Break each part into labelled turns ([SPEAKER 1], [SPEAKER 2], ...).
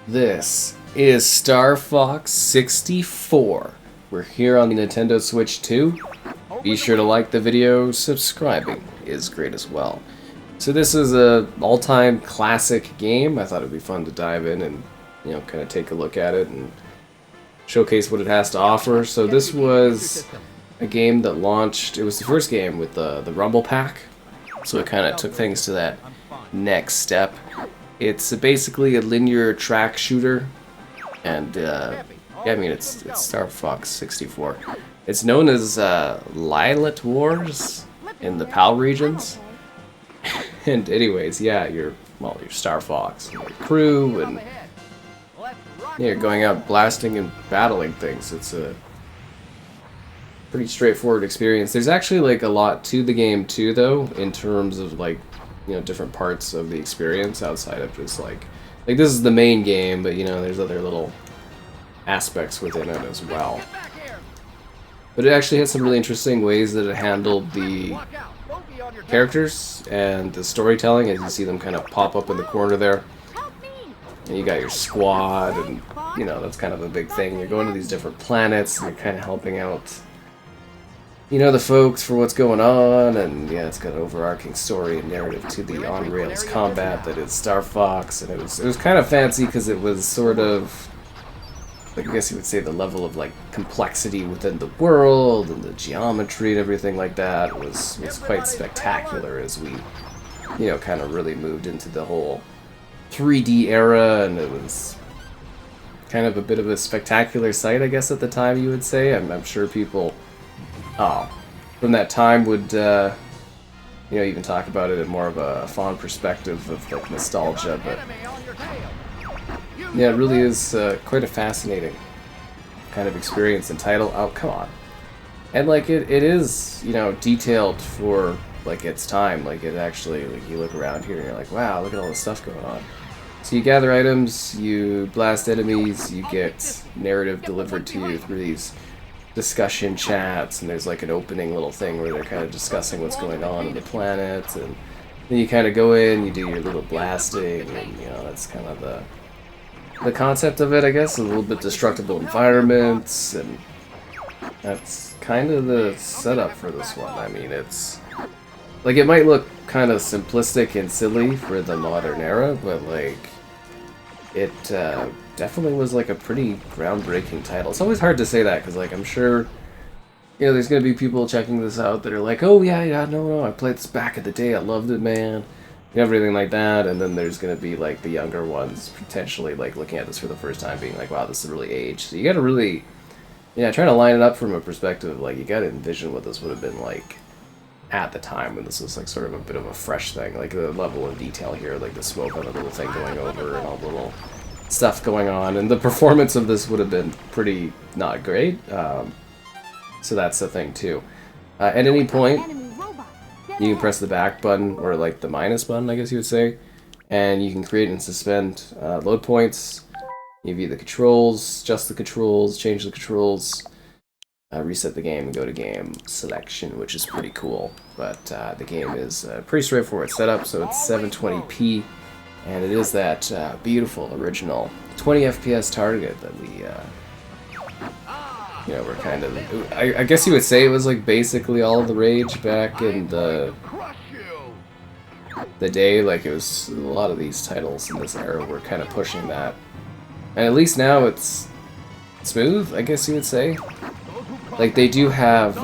[SPEAKER 1] This is Star Fox 64. We're here on the Nintendo Switch 2. Be sure to like the video, subscribing is great as well. So this is a all-time classic game. I thought it'd be fun to dive in and, kind of take a look at it and showcase what it has to offer. So this was a game that launched, it was the first game with the Rumble Pack. So it kind of took things to that next step. It's basically a linear track shooter, and it's Star Fox 64. It's known as Lylat Wars in the PAL regions. And anyways, yeah, you're Star Fox, and your crew, and you're going out blasting and battling things. It's a pretty straightforward experience. There's actually like a lot to the game too, though, in terms of different parts of the experience outside of just like this is the main game, but there's other little aspects within it as well. But it actually has some really interesting ways that it handled the characters and the storytelling, as you see them kind of pop up in the corner there. And you got your squad, and that's kind of a big thing. You're going to these different planets, and you're kind of helping out the folks for what's going on, and yeah, it's got an overarching story and narrative to the on-rails combat that is Star Fox, and it was kind of fancy because it was sort of, I guess you would say, the level of complexity within the world and the geometry and everything like that was quite spectacular as we kind of really moved into the whole 3D era, and it was kind of a bit of a spectacular sight, I guess, at the time, you would say. I'm sure people from that time would even talk about it in more of a fond perspective of nostalgia, but yeah, it really is quite a fascinating kind of experience and title. Oh, come on. And it is detailed for its time. It actually, you look around here and you're like, wow, look at all this stuff going on. So you gather items, you blast enemies, you get narrative delivered to you through these discussion chats, and there's an opening little thing where they're kind of discussing what's going on the planet, and then you kind of go in, you do your little blasting, and that's kind of the concept of it, I guess. A little bit destructible environments, and that's kind of the setup for this one. I mean, it's it might look kind of simplistic and silly for the modern era, but it definitely was a pretty groundbreaking title. It's always hard to say that because I'm sure there's gonna be people checking this out that are like, oh yeah, no, I played this back in the day, I loved it, man, everything like that. And then there's gonna be the younger ones potentially looking at this for the first time, being like, wow, this is really aged. So you gotta really try to line it up from a perspective of you gotta envision what this would have been at the time when this was sort of a bit of a fresh thing. The level of detail here, the smoke on the little thing going over and all the little stuff going on, and the performance of this would have been pretty not great. So that's the thing too. At any point, you can press the back button, or the minus button, I guess you would say, and you can create and suspend load points. You view the controls, adjust the controls, change the controls, reset the game, and go to game selection, which is pretty cool. But the game is pretty straightforward setup, so it's 720p. And it is that beautiful original 20 FPS target that we, we're kind of... I guess you would say it was basically all the rage back in the day. It was a lot of these titles in this era were kind of pushing that. And at least now it's smooth, I guess you would say. They do have...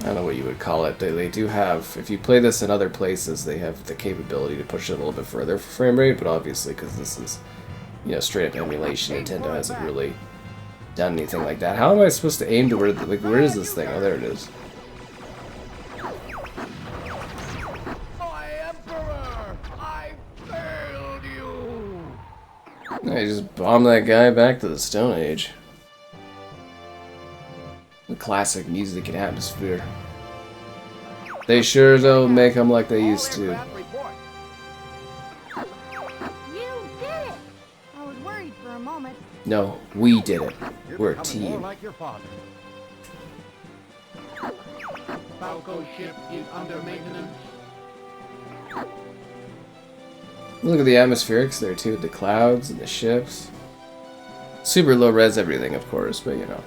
[SPEAKER 1] I don't know what you would call it. They do have, if you play this in other places, they have the capability to push it a little bit further for frame rate, but obviously because this is, straight up emulation, Nintendo hasn't really done anything like that. How am I supposed to aim to where is this thing? Oh, there it is. I just bombed that guy back to the Stone Age. The classic music and atmosphere. They sure don't make them like they used to.
[SPEAKER 2] You did it! I was worried for a moment.
[SPEAKER 1] No, we did it. We're a team.
[SPEAKER 3] Like your father. Falco's ship is under maintenance.
[SPEAKER 1] Look at the atmospherics there too, with the clouds and the ships. Super low res everything, of course, but you know.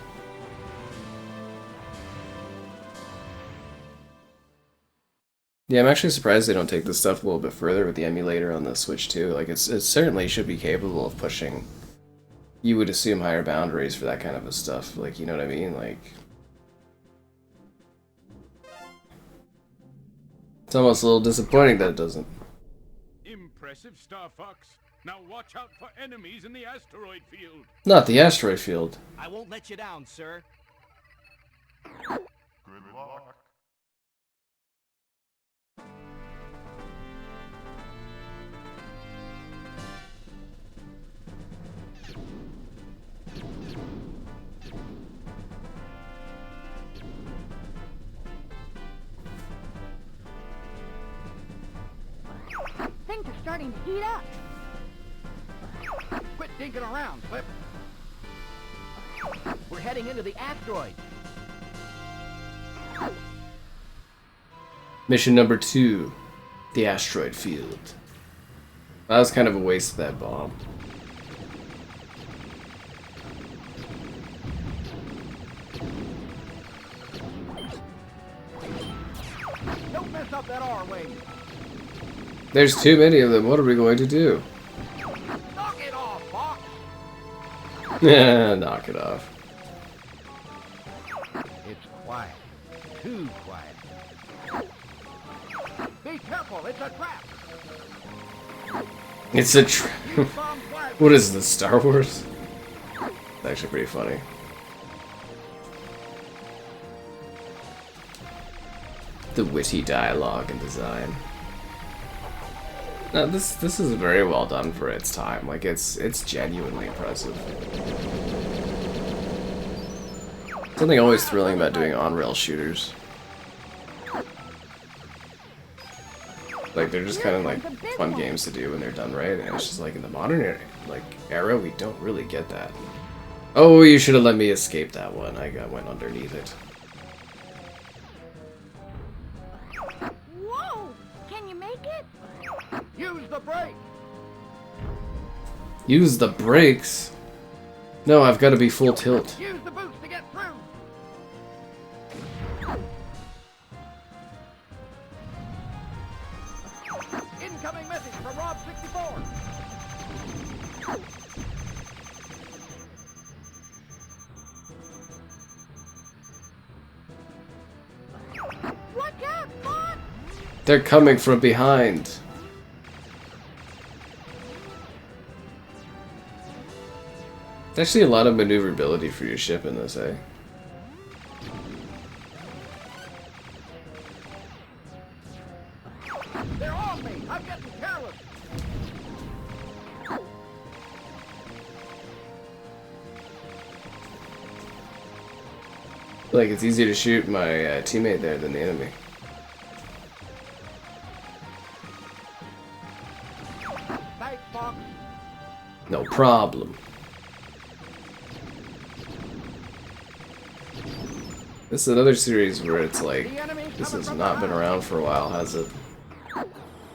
[SPEAKER 1] Yeah, I'm actually surprised they don't take this stuff a little bit further with the emulator on the Switch too. Like, it certainly should be capable of pushing, you would assume, higher boundaries for that kind of a stuff. Like, you know what I mean? Like, it's almost a little disappointing that it doesn't.
[SPEAKER 3] Impressive, Star Fox. Now watch out for enemies in the asteroid field.
[SPEAKER 1] Not the asteroid field.
[SPEAKER 4] I won't let you down, sir.
[SPEAKER 5] Good luck.
[SPEAKER 2] Things are starting to heat up.
[SPEAKER 4] Quit dinking around, Clip. We're heading into the asteroid.
[SPEAKER 1] Mission number 2, the asteroid field. That was kind of a waste of that bomb.
[SPEAKER 4] Don't mess up that Arwing.
[SPEAKER 1] There's too many of them. What are we going to do?
[SPEAKER 4] Knock it off, Fox.
[SPEAKER 1] Knock it off.
[SPEAKER 4] It's quiet. Too quiet. Be careful, it's a trap.
[SPEAKER 1] It's a trap.
[SPEAKER 4] Use bomb fire.
[SPEAKER 1] What is this, Star Wars? It's actually pretty funny. The witty dialogue and design. No, this is very well done for its time. Like, it's genuinely impressive. Something always thrilling about doing on-rail shooters. Like, they're just kind of like fun games to do when they're done right, and it's just like in the modern era, we don't really get that. Oh, you should have let me escape that one. I went underneath it.
[SPEAKER 2] Whoa! Can you make it?
[SPEAKER 4] Use the brake.
[SPEAKER 1] Use the brakes? No, I've got to be full tilt.
[SPEAKER 4] Use the boost to get through. Incoming message from Rob 64.
[SPEAKER 2] Watch out, Fox!
[SPEAKER 1] They're coming from behind. There's actually a lot of maneuverability for your ship in this, eh?
[SPEAKER 4] They're on me. I'm getting careless.
[SPEAKER 1] I feel like it's easier to shoot my teammate there than the enemy.
[SPEAKER 4] Thanks, Fox.
[SPEAKER 1] No problem. This is another series where it's like, this has not been around for a while, has it? At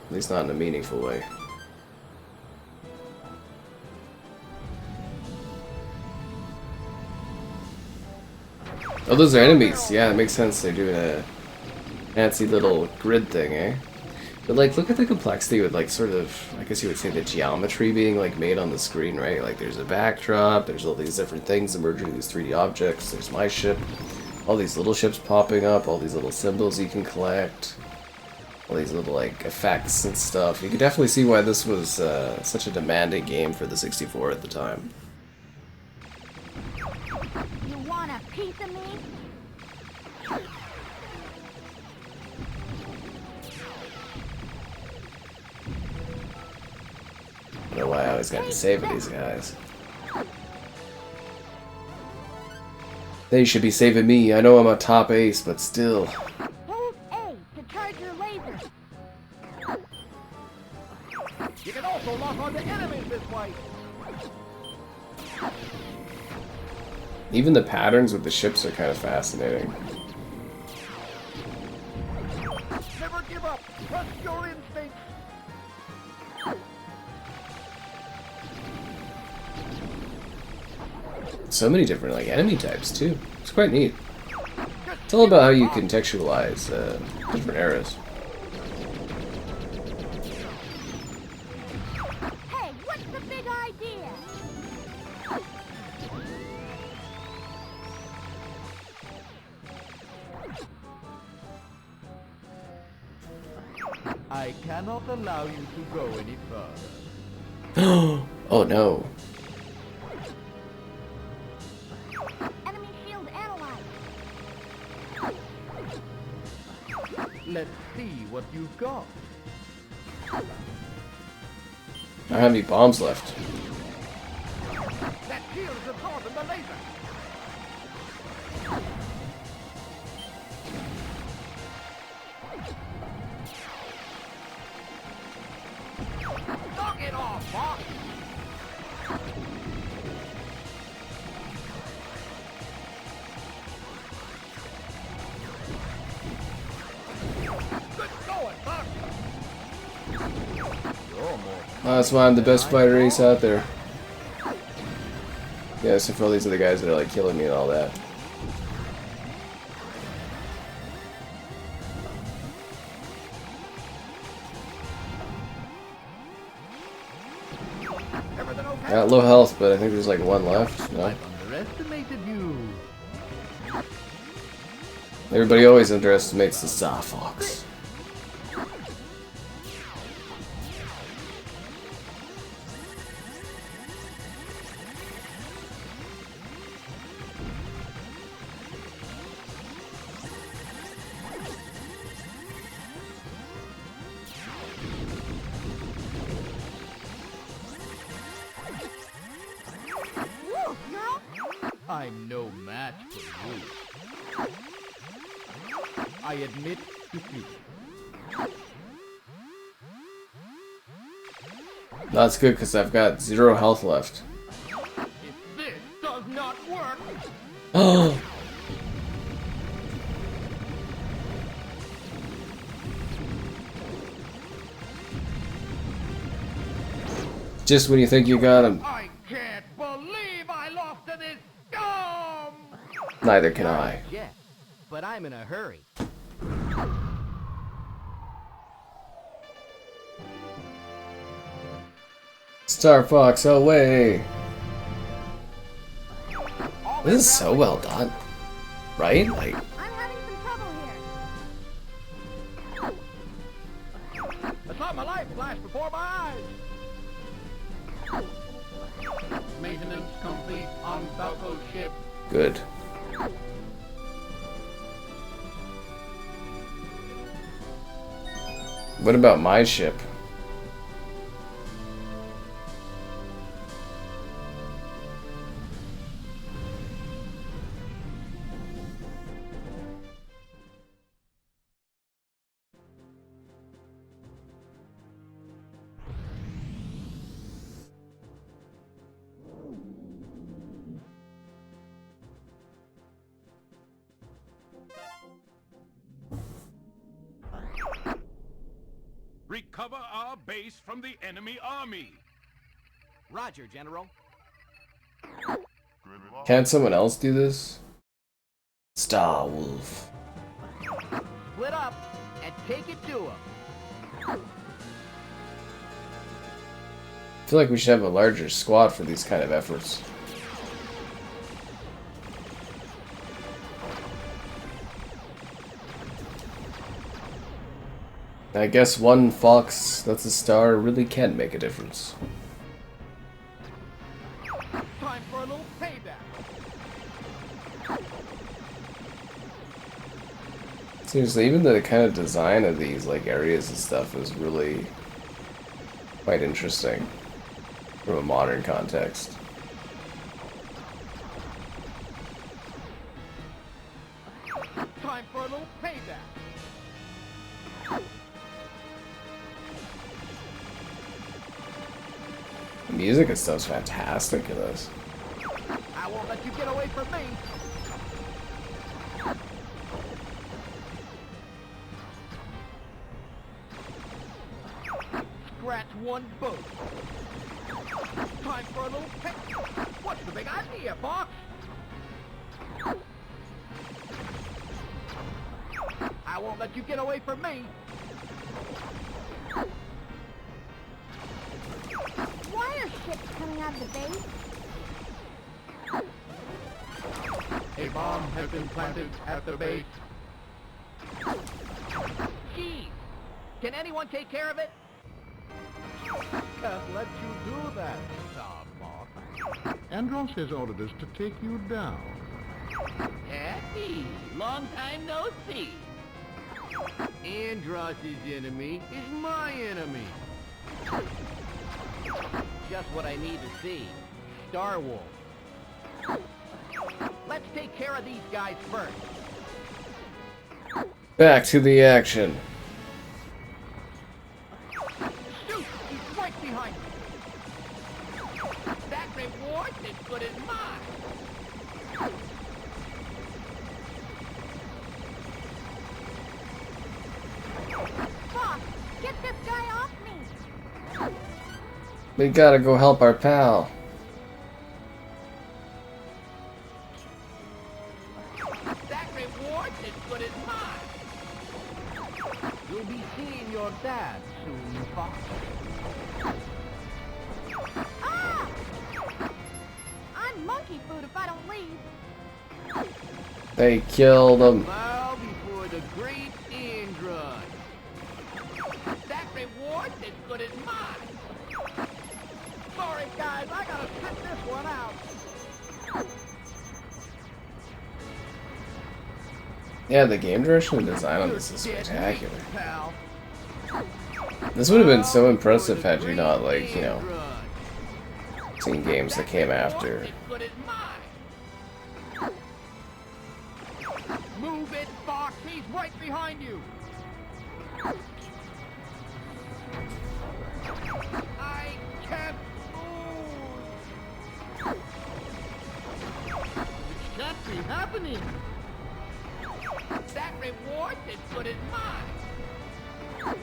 [SPEAKER 1] least not in a meaningful way. Oh, those are enemies. Yeah, it makes sense. They're doing a fancy little grid thing, eh? But like, look at the complexity with like sort of, I guess you would say the geometry being like made on the screen, right? Like there's a backdrop, there's all these different things emerging, these 3D objects, there's my ship, all these little ships popping up, all these little symbols you can collect, all these little like effects and stuff. You could definitely see why this was such a demanding game for the 64 at the time.
[SPEAKER 2] You want a piece of me?
[SPEAKER 1] I don't know why I always got to save these guys. They should be saving me. I know I'm a top ace, but still.
[SPEAKER 2] Hold A to charge your laser.
[SPEAKER 4] You can also lock onto enemies this way.
[SPEAKER 1] Even the patterns with the ships are kind of fascinating.
[SPEAKER 4] Never give up. Trust your instincts.
[SPEAKER 1] So many different like enemy types too. It's quite neat. It's all about how you contextualize different eras.
[SPEAKER 2] Hey, what's the big idea?
[SPEAKER 4] I cannot allow you to go any further.
[SPEAKER 1] Oh no.
[SPEAKER 2] Enemy shield analyzed.
[SPEAKER 4] Let's see what you've got.
[SPEAKER 1] I don't have any bombs left.
[SPEAKER 4] That shield is absorbing the laser. Knock it off, Fox! Good going, Fox!
[SPEAKER 1] That's why I'm the best fighter ace out there. Yeah, except for all these other guys that are like killing me and all that.
[SPEAKER 4] Everything okay?
[SPEAKER 1] Got low health, but I think there's like one left. No?
[SPEAKER 4] Underestimated you.
[SPEAKER 1] Everybody always underestimates the Star Fox.
[SPEAKER 2] Woo, girl!
[SPEAKER 4] I'm no match for you. I admit defeat.
[SPEAKER 1] That's good because I've got 0 health left.
[SPEAKER 4] If this does not work,
[SPEAKER 1] Oh! Just when you think you got him,
[SPEAKER 4] I can't believe I lost to this scum!
[SPEAKER 1] neither can I.
[SPEAKER 4] Yeah, but I'm in a hurry.
[SPEAKER 1] Star Fox away! This is so well done. Right? Like,
[SPEAKER 2] I'm having some trouble here.
[SPEAKER 4] I saw my life flash before my eyes. Maintenance complete on Falco ship.
[SPEAKER 1] good. What about my ship?
[SPEAKER 3] Recover our base from the enemy army.
[SPEAKER 4] Roger, General.
[SPEAKER 5] Good luck.
[SPEAKER 1] Can't someone else do this? Star Wolf.
[SPEAKER 4] Split up and take it to him.
[SPEAKER 1] I feel like we should have a larger squad for these kind of efforts. I guess one Fox that's a star really can make a difference.
[SPEAKER 4] Time for a little payback.
[SPEAKER 1] Seriously, even the kind of design of these like areas and stuff is really quite interesting from a modern context.
[SPEAKER 4] Time for a little payback.
[SPEAKER 1] The music and stuff's fantastic in this.
[SPEAKER 4] I won't let you get away from me. Scratch one boat. Time for a little picnic. What's the big idea, Fox? I won't let you get away from me.
[SPEAKER 2] Why are ships coming out of the base?
[SPEAKER 4] A bomb has been planted at the base. Gee, can anyone take care of it? Can't let you do that, Star Fox.
[SPEAKER 6] Andross has ordered us to take you down.
[SPEAKER 4] Happy, long time no see. Andross's enemy is my enemy. Just what I need to see. Star Wolf. Let's take care of these guys first.
[SPEAKER 1] Back to the action.
[SPEAKER 4] Shoot! He's right behind me. That reward is good as mine.
[SPEAKER 2] Fox, get this guy off me!
[SPEAKER 1] We gotta go help our pal.
[SPEAKER 4] That reward is good as mine. You'll be seeing your dad soon, Fox.
[SPEAKER 2] Ah! I'm monkey food if I don't leave.
[SPEAKER 1] They killed him.
[SPEAKER 4] Bow before the great Andross. That reward is good as mine. Sorry, guys, I gotta sit this one out.
[SPEAKER 1] Yeah, the game direction and design on this is spectacular.
[SPEAKER 4] Pal.
[SPEAKER 1] This would have been so impressive had you not, like, you know, seen games that came after.
[SPEAKER 4] Move it, Fox. He's right behind you. I can't move. It can't be happening. That reward is good as mine.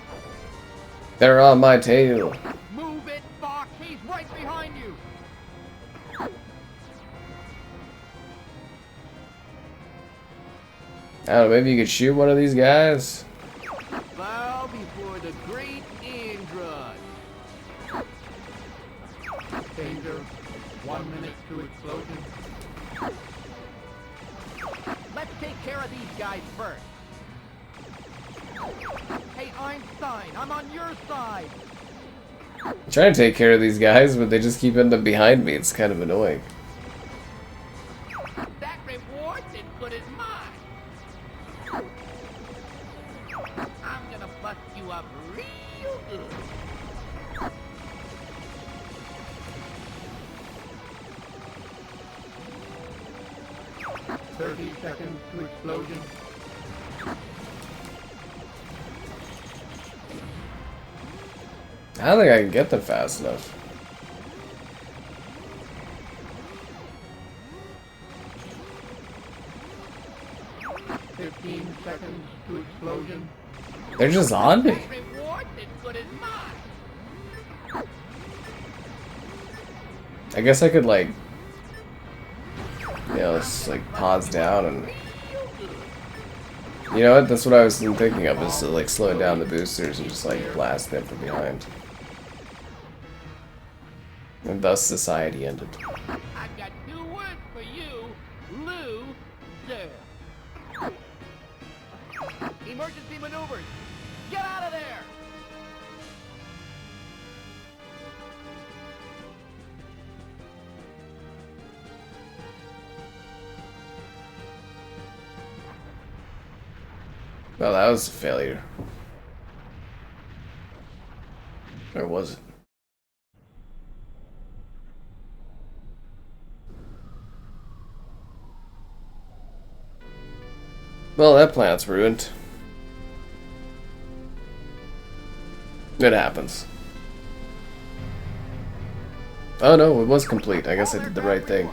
[SPEAKER 1] They're on my tail.
[SPEAKER 4] Move it, Fox. He's right behind you.
[SPEAKER 1] I don't know, maybe you could shoot one of these guys?
[SPEAKER 4] Bow before the great Andross. Danger. 1 minute to explosion. Let's take care of these guys first. Hey, Einstein, I'm on your side.
[SPEAKER 1] I'm trying to take care of these guys, but they just keep ending up behind me. It's kind of annoying.
[SPEAKER 4] That reward is good as mine. I'm gonna bust you up real good. "30 seconds to explosion.
[SPEAKER 1] I don't think I can get them fast enough.
[SPEAKER 4] "15 seconds to explosion.
[SPEAKER 1] They're just on me.
[SPEAKER 4] That reward is good as mine.
[SPEAKER 1] I guess I could, like, you know, just like pause down and, you know what? That's what I was thinking of, is to like slow down the boosters and just like blast them from behind. And thus society ended.
[SPEAKER 4] I've got 2 words for you, loser. Emergency maneuvers. Get out of there.
[SPEAKER 1] Well, that was a failure. Or was it? Well, that planet's ruined. It happens. Oh no, it was complete. I guess I did the right thing.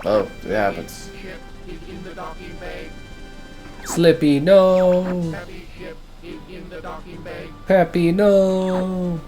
[SPEAKER 1] Oh, it happens.
[SPEAKER 4] Ship is in the docking bay.
[SPEAKER 1] Slippy, no!
[SPEAKER 4] Heavy ship is in the docking bay.
[SPEAKER 1] Peppy, no!